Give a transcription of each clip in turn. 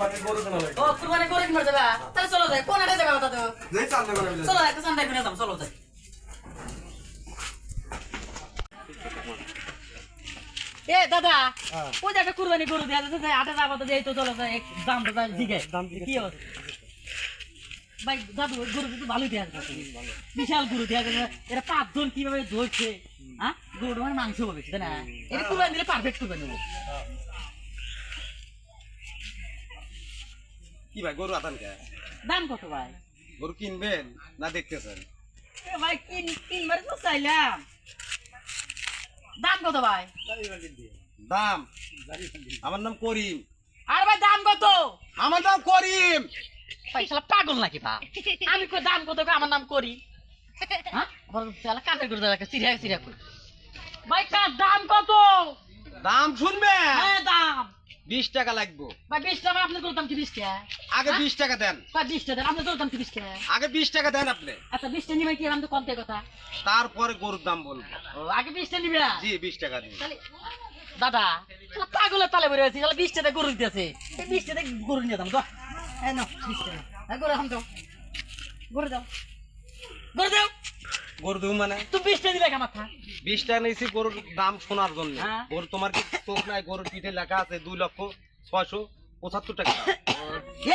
কুরবানি গরু কেনা লাগে ও কুরবানি করে কি মরতে বা তাহলে চলো যাই কোন আটে যাবে তো যেই চান্দা করে চলো একটা চান্দা কিনে দাম চলো যাই এ দাদা ওই একটা কুরবানি গরু দেয়া যাচ্ছে আটে যাবো তো এই তো চলো যাই দামটা দিকে দাম কি হবে ভাই দাদু গরু তো ভালোই দেয়া যাচ্ছে বিশাল গরু দেয়া যাচ্ছে এরা 5 জন কিভাবে ধরছে হ্যাঁ গরু মানে মাংস হবে তাই না এটা কুরবানি দিলে পারফেক্ট কুরবানি হবে কি ভাই গরু আতান কে দাম কত ভাই গরু কিনবেন না দেখতেছেন এ ভাই তিনবার তো চাইলাম দাম কত ভাই দাম আমার নাম করিম আর ভাই দাম কত আমার নাম করিম ভাই শালা পাগল নাকি বা আমি কই দাম কত কই আমার নাম করি হ্যাঁ বল শালা কানে করে দাও সিরিয়া সিরিয়া কই ভাই কার দাম কত দাম শুনবে হ্যাঁ দাম 20 টাকা লাগবে ভাই 20 টাকা আপনি করতাম কি 20 টাকা আগে 20 টাকা দেন ভাই 20 টাকা আপনি করতাম কি 20 টাকা আগে 20 টাকা দেন আপনি আচ্ছা 20 টাকা নিবে কি আমি তো কমতে কথা তারপরে গরুর দাম বলবো ও আগে 20 টাকা নিবে জি 20 টাকা দিন তাহলে দাদা শালা পাগলের তালে বের হইছে শালা 20 টাকা গরু দিতেছে এই 20 টাকা গরু নিয়ে দাম দাও এই নাও 20 টাকা এই গরু হাম দাও গরু দাও গরু দাও গরু দেবো মানে তুমি 20 টাকা দিলে কেমন থা 20 টাকা নিয়েছি গরুর দাম শোনার জন্য হ্যাঁ। গরু তোমার কি চোখ নাই গরুর পিঠে লেখা আছে 2,675,000 টাকা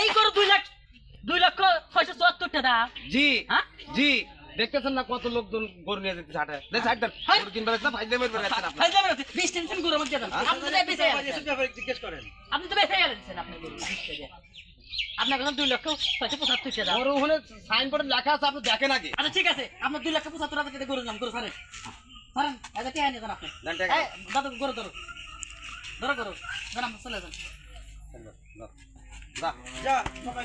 এই গরু 2,674,000 টাকা দাম জি হ্যাঁ জি দেখতেছেন না কত লোকজন গরু নিয়ে যেতে হাটে দেখ সাইড দেন হাই। গরু কিনবে না ফাইদে মেরবে রাখছেন আপনি ভাই যাবেন 20 টাকা দিন গরু আমাকে দেন আপনি তো বেঁচে গেলেন জিজ্ঞেস করেন আপনি তো বেঁচে গেলেন আপনি গরু 20 টাকা আপনার কাছে 2,675,000 টাকা গরু ওখানে সাইনবোর্ডে লেখা আছে আপনি দেখেন আগে আচ্ছা ঠিক আছে আপনার 2,75,000 টাকা গরু নাম গরু ছাড়েন ছাড়েন এটা কে আনিয়ে দেন আপনি দেন টাকা। এই দাদু গরু ধরো ধরো গরু জানাম চলে যান যা যা সবাই